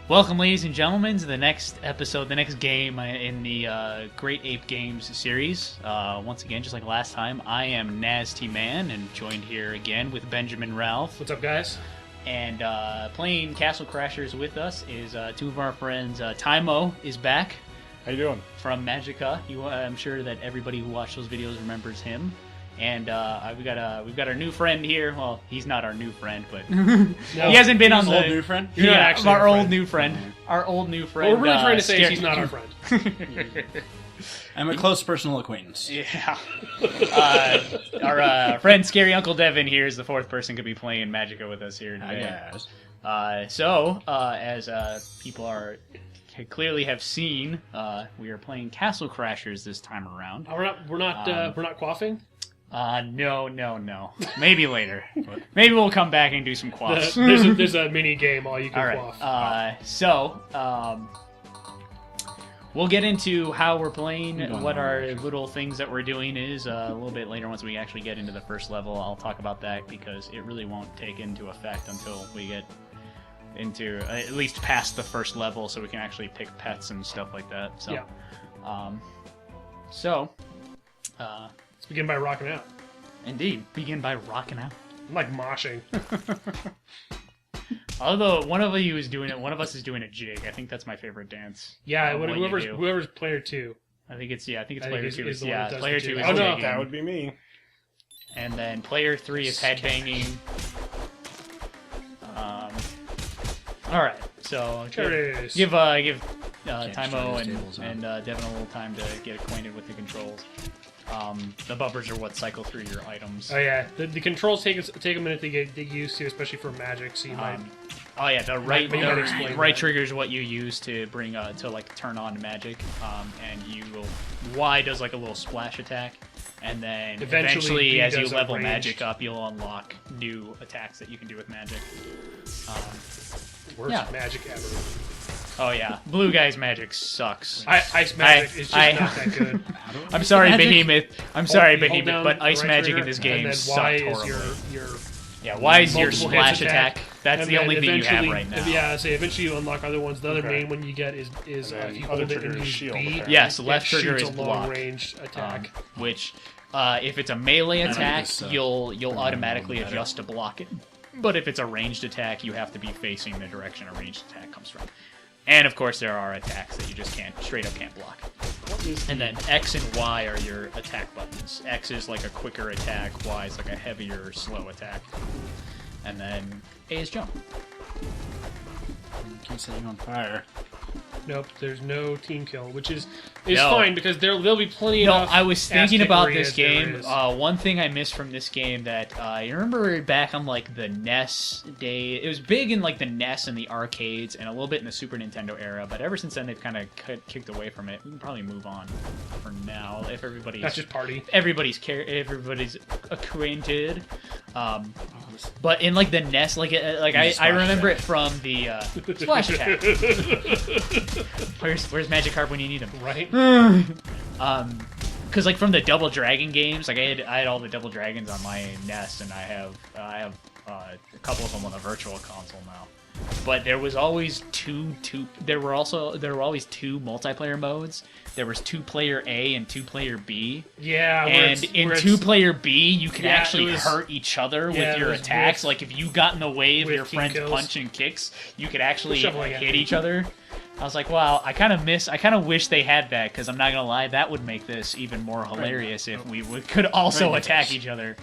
Welcome, ladies and gentlemen, to the next episode, the next game in the Great Ape Games series. Once again, just like last time, I am Nasty Man, and joined here again with Benjamin Ralph. What's up, guys? And playing Castle Crashers with us is two of our friends. Tymo is back. How you doing? From Magica. I'm sure that everybody who watched those videos remembers him. And we've got our new friend here. Well, he's not our new friend, but No, he hasn't been on the old new friend. You're not actually our our old friend. new friend. Our old new friend. What we're really trying to say is Scary- he's not our friend. I'm a close personal acquaintance. Yeah. Our friend Scary Uncle Devin here is the fourth person to be playing Magica with us here today. Yes. As people clearly have seen, we are playing Castle Crashers this time around. We're not quaffing. No. Maybe later. Maybe we'll come back and do some quaffs. There's a mini game all you can All right. quaff. We'll get into how we're playing, what our little things that we're doing is a little bit later once we actually get into the first level. I'll talk about that because it really won't take into effect until we get into at least past the first level, so we can actually pick pets and stuff like that. So, yeah. Let's begin by rocking out. Indeed, begin by rocking out. I'm like moshing. Although one of you is doing it, one of us is doing a jig. I think that's my favorite dance. Yeah, What you do. whoever's player 2. I think it's player is 2. the one that does Player the 2 jig. is Oh, no, jigging. That would be me. And then player 3 is headbanging. All right, so Cheers. give Can't Tymo destroy these tables, huh? and Devin a little time to get acquainted with the controls. The bumpers are what cycle through your items. Oh yeah, the controls take a minute to get used to, especially for magic. So you might. Oh yeah, the right Maybe I'd explain right that. trigger is what you use to bring to like turn on magic, and you will Y does like a little splash attack, and then eventually B as you does a level ranged. magic up, you'll unlock new attacks that you can do with magic. Worst yeah. magic ever. Oh yeah, blue guy's magic sucks. Ice magic is just not that good. I'm sorry, Magic? Behemoth. I'm sorry, Hold Behemoth, down but the ice right magic trigger, in this and game then sucked Y horribly. is your Yeah, Y is your multiple splash hits attack. That's and the then only thing you have eventually- right now. Yeah, so eventually you unlock other ones. The other Okay. main one you get is And then if you other hold it trigger and is use shield, B. apparently. Yes, it left trigger shoots is a long block. range attack. Which, if it's a melee attack, this, you'll automatically better. adjust to block it. But if it's a ranged attack, you have to be facing the direction a ranged attack comes from. And of course, there are attacks that you just straight up can't block. And then X and Y are your attack buttons. X is like a quicker attack, Y is like a heavier, slow attack. And then A is jump. Keep setting on fire. Nope, there's no team kill, which is No. fine because there'll be plenty No, of. I was thinking about this game. Is. One thing I missed from this game that you remember back on like the NES day. It was big in like the NES and the arcades, and a little bit in the Super Nintendo era. But ever since then, they've kind of kicked away from it. We can probably move on for now if everybody's That's just party. everybody's acquainted. But in like the NES, I remember it from the splash attack. Where's Magikarp when you need him? Right? Because like from the Double Dragon games, like I had all the Double Dragons on my NES, and I have a couple of them on the Virtual Console now. But there was always there were always two multiplayer modes. There was 2-player A and 2-player B. Yeah, And in 2-player B, you can Yeah, actually it was- hurt each other yeah, with it your was attacks. with- Like if you got in the way of with your team friend's kills. punch and kicks, you could actually Shuffling hit at each other. I was like, wow, I kind of wish they had that, because I'm not gonna lie, that would make this even more hilarious if we could also attack each other.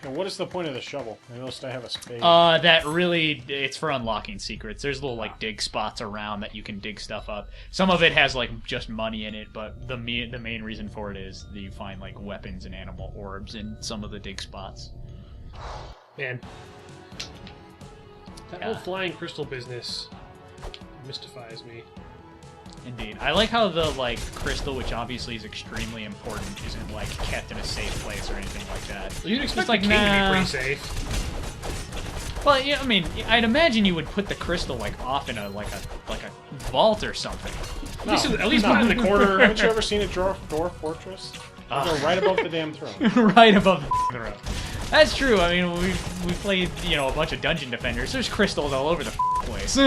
And what is the point of the shovel? I noticed I have a spade. That really, it's for unlocking secrets. There's little like dig spots around that you can dig stuff up. Some of it has like just money in it, but the main reason for it is that you find like weapons and animal orbs in some of the dig spots. Man. That Yeah. whole flying crystal business mystifies me. Indeed. I like how the like crystal, which obviously is extremely important, isn't like kept in a safe place or anything like that. You'd expect like, the king to nah. be pretty safe. Well, yeah, I mean, I'd imagine you would put the crystal like off in a vault or something. At least put it in the corner. Haven't you ever seen a dwarf fortress? They go right above the damn throne. Right above the throne. That's true. I mean, we played a bunch of dungeon defenders. There's crystals all over the place.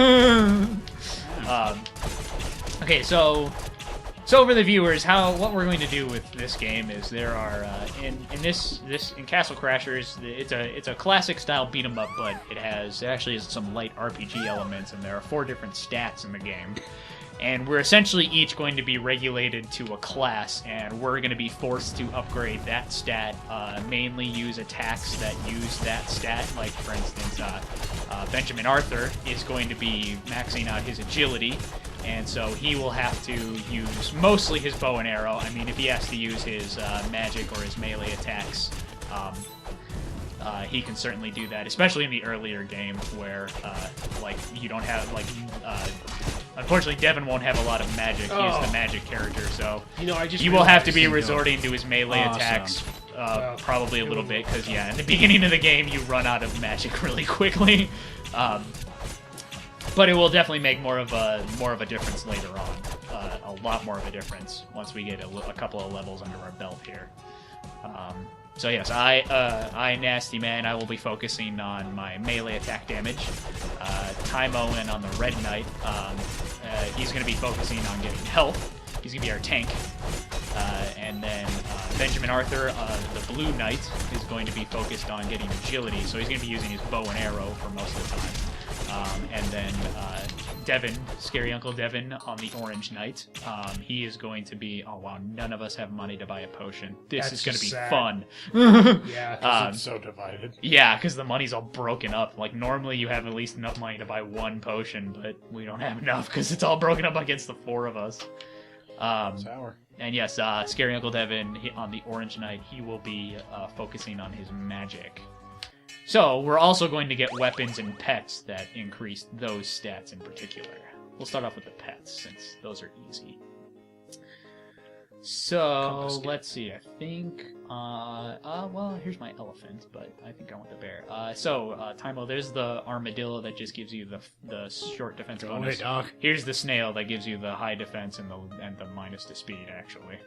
Okay, so for the viewers, what we're going to do with this game is there are in Castle Crashers, it's a classic style beat 'em up, but it actually has some light RPG elements, and there are 4 different stats in the game. And we're essentially each going to be regulated to a class, and we're going to be forced to upgrade that stat, mainly use attacks that use that stat. Like, for instance, Benjamin Arthur is going to be maxing out his agility, and so he will have to use mostly his bow and arrow. I mean, if he has to use his magic or his melee attacks, he can certainly do that, especially in the earlier game where, you don't have, unfortunately, Devin won't have a lot of magic. He is the magic character, so you will have to be resorting to his melee attacks probably a little bit, because, yeah, in the beginning of the game, you run out of magic really quickly. But it will definitely make more of a difference later on. A lot more of a difference once we get a couple of levels under our belt here. So yes, I Nasty Man, I will be focusing on my melee attack damage. Tymo and on the Red Knight, he's going to be focusing on getting health. He's going to be our tank. And then Benjamin Arthur, the Blue Knight, is going to be focused on getting agility, so he's going to be using his bow and arrow for most of the time. And then Devin, Scary Uncle Devin on the Orange Knight. He is going to be... Oh, wow, none of us have money to buy a potion. This is going to be fun. Yeah, because it's so divided. Yeah, because the money's all broken up. Like, normally you have at least enough money to buy 1 potion, but we don't have enough because it's all broken up against the 4 of us. Sour. And yes, Scary Uncle Devin on the Orange Knight, he will be focusing on his magic. So, we're also going to get weapons and pets that increase those stats in particular. We'll start off with the pets, since those are easy. So, let's see, I think, well, here's my elephant, but I think I want the bear. Tymo, there's the armadillo that just gives you the short defense bonus. Dog. Here's the snail that gives you the high defense and the minus to speed, actually.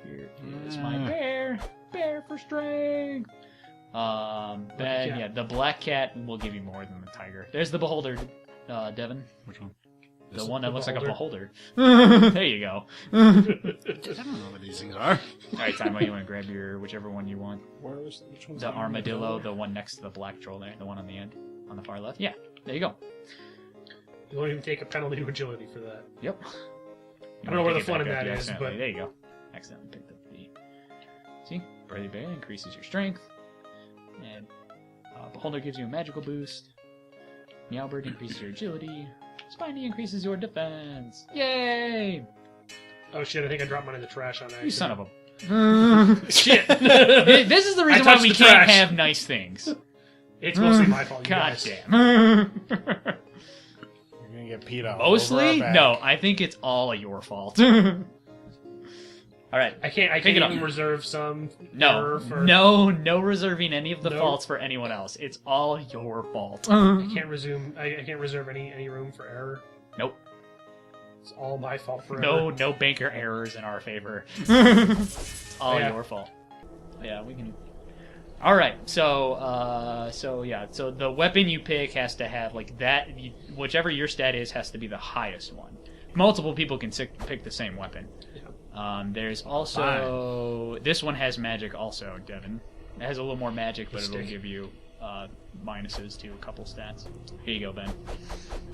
Here is my bear. Bear for strength. The black cat will give you more than the tiger. There's the beholder, Devin. Which one? The one that looks like a beholder. There you go. I don't know what these things are. Alright, Tymo, you want to grab your whichever one you want. Which one's The armadillo, the one next to the black troll there, the one on the end, on the far left. Yeah, there you go. You won't even take a penalty to agility for that. Yep. I don't know where the fun in that is, but... There you go. Accidentally picked up the... See? Brother Bear increases your strength. And Beholder gives you a magical boost. Meowbird increases your agility. Spiny increases your defense. Yay! Oh shit, I think I dropped mine in the trash on accident. You son of a... Shit! This is the reason why we can't have nice things. It's mostly my fault, you God guys. damn. You're gonna get peed out. Mostly? No, I think it's all your fault. Alright. I can't even reserve some error for... No reserving any of the faults for anyone else. It's all your fault. I can't reserve any room for error. Nope. It's all my fault for error. No banker errors in our favor. All your fault. Yeah, we can... Alright, so the weapon you pick has to have, like, that... Whichever your stat is has to be the highest one. Multiple people can pick the same weapon. There's also... This one has magic also, Devin. It has a little more magic, but it'll give you minuses to a couple stats. Here you go, Ben.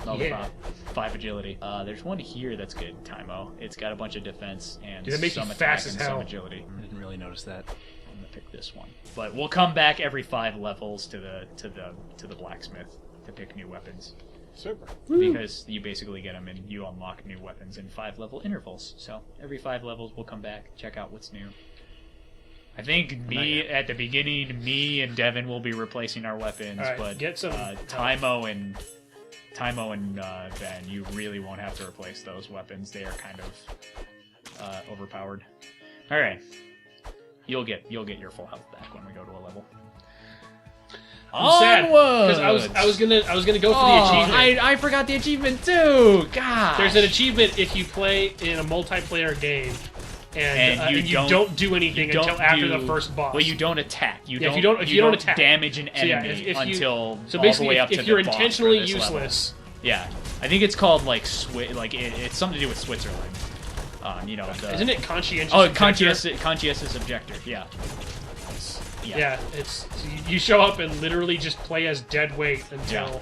Level 5 agility. There's one here that's good, Tymo. It's got a bunch of defense and some attack and some agility. I didn't really notice that. I'm gonna pick this one. But we'll come back every 5 levels to the blacksmith to pick new weapons. Super. Because you basically get them and you unlock new weapons in 5-level intervals. So every 5 levels we'll come back, check out what's new. I think at the beginning, me and Devin will be replacing our weapons, but get some Tymo and Ben, you really won't have to replace those weapons. They are kind of overpowered. All right, you'll get your full health back when we go to a level. I'm sad because I was gonna go for the achievement. I forgot the achievement too. God, there's an achievement if you play in a multiplayer game and you don't do anything until after the first boss. Well, you don't attack. You Yeah, don't. if you don't attack, damage an So, yeah, enemy if you- until So all basically, the way up to if you're the boss intentionally for this level. useless, Yeah, I think it's called like it's something to do with Switzerland. You know, isn't it conscientious? Oh, objector? conscientious objector. Yeah. Yeah, it's you show up and literally just play as dead weight until. Yeah.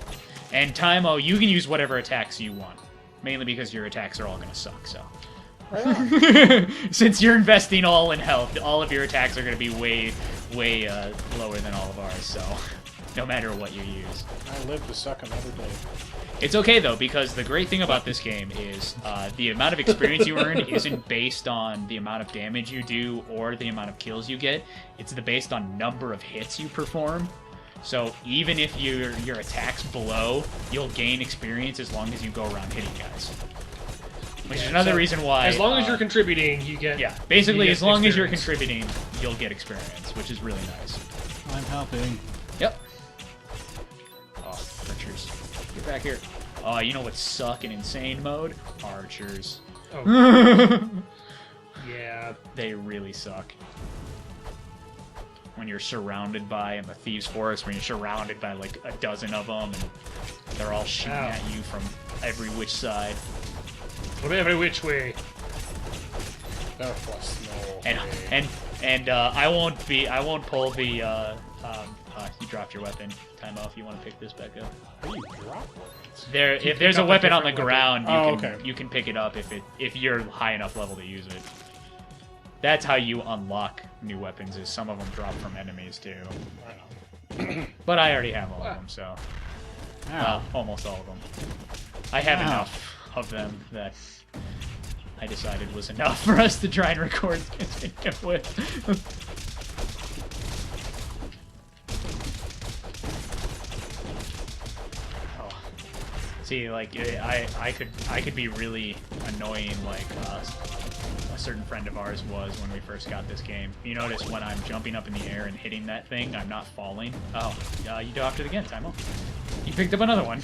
And Tymo, you can use whatever attacks you want, mainly because your attacks are all gonna suck. So. Since you're investing all in health, all of your attacks are going to be way lower than all of ours, so no matter what you use. I live to suck another day. It's okay, though, because the great thing about this game is the amount of experience you earn isn't based on the amount of damage you do or the amount of kills you get. It's based on number of hits you perform. So even if your attack's below, you'll gain experience as long as you go around hitting guys. Which is another reason why... As long as you're contributing, you get... Yeah, basically, as long as you're experience. contributing, you'll get experience, which is really nice. I'm helping. Yep. Oh, archers. Get back here. Oh, you know what suck in insane mode? Archers. Oh. Yeah. They really suck. When you're surrounded by, in the Thieves' Forest, when you're surrounded by like a dozen of them, and they're all shooting at you from every which side. Whatever which way. And I won't pull the you dropped your weapon. Time off. You want to pick this back up? How do you drop it? If there's a weapon on the ground, okay. you can pick it up if you're high enough level to use it. That's how you unlock new weapons. Is some of them drop from enemies too. But I already have all of them, so almost all of them. I have enough of them that I decided was enough for us to try and record with. See, like I could be really annoying, like a certain friend of ours was when we first got this game. You notice when I'm jumping up in the air and hitting that thing, I'm not falling. Oh, you docked it again, Tymo. You picked up another one.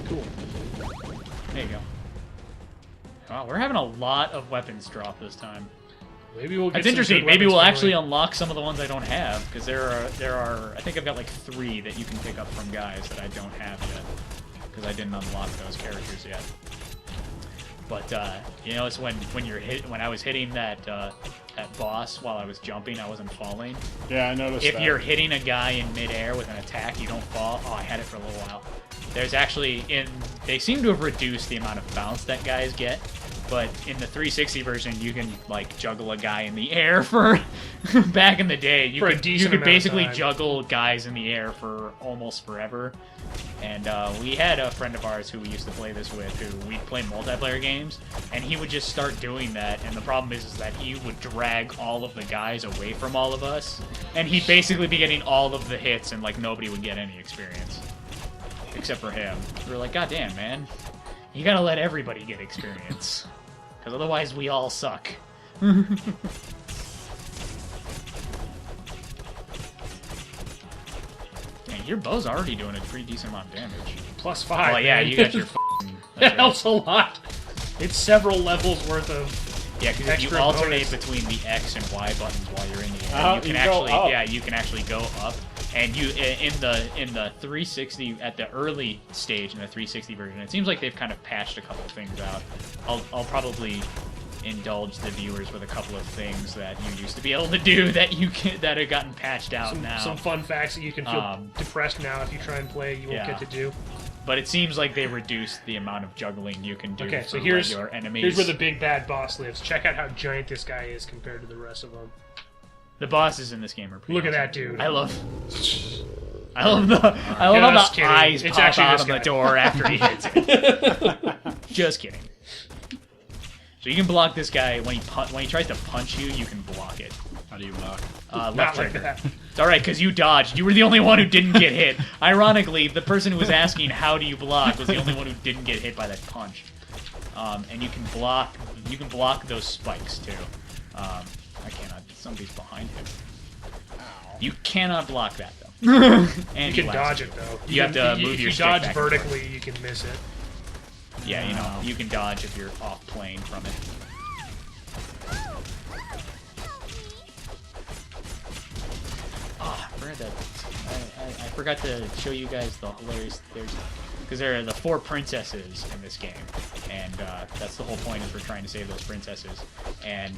Cool. There you go. Wow, we're having a lot of weapons drop this time. Maybe we'll get That's interesting. Maybe we'll actually unlock some of the ones I don't have, because there are. I think I've got like 3 that you can pick up from guys that I don't have yet, because I didn't unlock those characters yet. But you know, it's when I was hitting that boss while I was jumping, I wasn't falling. Yeah, I noticed If that. you're hitting a guy in midair with an attack, you don't fall. Oh, I had it for a little while. There's actually they seem to have reduced the amount of bounce that guys get, but in the 360 version, you can like juggle a guy in the air for back in the day. You could basically juggle guys in the air for almost forever. And we had a friend of ours who we used to play this with, who we'd play multiplayer games, and he would just start doing that. And the problem is that he would drag all of the guys away from all of us, and he'd basically be getting all of the hits, and like nobody would get any experience except for him. We were like, God damn, man, you gotta let everybody get experience, because otherwise we all suck. Your bow's already doing a pretty decent amount of damage. +5. Oh yeah, man. you got your f***ing... That helps a lot. It's several levels worth of Yeah, because if you extra alternate bonus. between the X and Y buttons while you're in the air, you can actually you can actually go up. And you in the 360 at the early stage in the 360 version, it seems like they've kind of patched a couple of things out. I'll probably indulge the viewers with a couple of things that you used to be able to do that that have gotten patched out now. Some fun facts that you can feel depressed now if you try and play, you won't get to do. But it seems like they reduced the amount of juggling you can do. Okay, so for here's your enemies. Here's where the big bad boss lives. Check out how giant this guy is compared to the rest of them. The bosses in this game are pretty Look at awesome. that dude. I love how the eyes It's pop actually out this of the guy. door after he hits it. Just kidding. So you can block this guy when he tries to punch you. You can block it. How do you block? Left Not like trigger. that. It's all right because you dodged. You were the only one who didn't get hit. Ironically, the person who was asking how do you block was the only one who didn't get hit by that punch. And you can block. You can block those spikes too. I cannot. Somebody's behind him. You cannot block that though. And You can dodge it though. You have to move if your you stick dodge back and forth. vertically, you can miss it. Yeah, you know, you can dodge if you're off plane from it. I forgot to show you guys the hilarious. Because there are the 4 princesses in this game, and that's the whole point is we're trying to save those princesses. And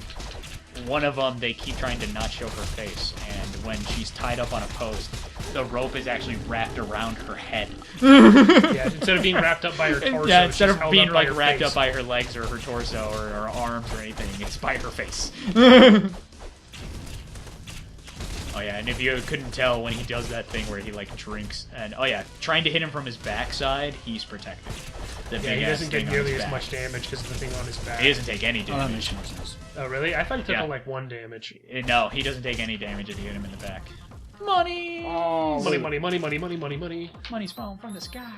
one of them, they keep trying to not show her face, and when she's tied up on a post, the rope is actually wrapped around her head. Yeah, instead of being wrapped up by her torso, yeah, instead she's of held being up by like her wrapped face. up by her legs or her torso or her arms or anything, it's by her face. Oh yeah, and if you couldn't tell when he does that thing where he like drinks and oh yeah, trying to hit him from his backside, he's protected. Yeah, he doesn't get nearly as much damage because of the thing on his back. He doesn't take any Oh, that damage. makes more sense. Oh really? I thought he took Yeah. like 1 damage. No, he doesn't take any damage if you hit him in the back. Money! Oh, Money, money, money, money, money, money, money. Money's falling from the sky.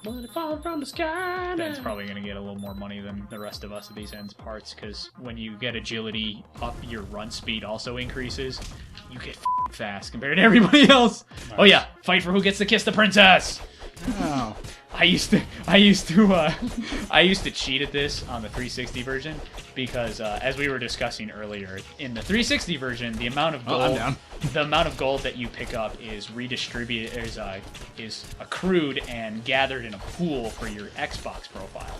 Money falling from the sky. Ben's probably going to get a little more money than the rest of us at these ends parts, because when you get agility up, your run speed also increases. You get fast compared to everybody else. Nice. Oh yeah, fight for who gets to kiss the princess. Oh. I used to cheat at this on the 360 version because as we were discussing earlier, in the 360 version, the amount of gold that you pick up is redistributed, is accrued and gathered in a pool for your Xbox profile.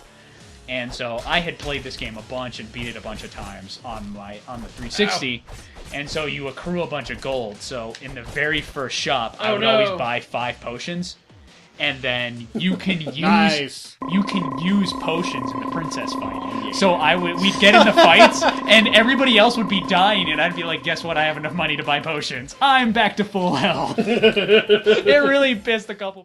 And so I had played this game a bunch and beat it a bunch of times on the 360. Ow. And so you accrue a bunch of gold. So in the very first shop, I would always buy 5 potions. And then you can use potions in the princess fight. So we'd get in the fights, and everybody else would be dying, and I'd be like, "Guess what? I have enough money to buy potions. I'm back to full health." It really pissed a couple people.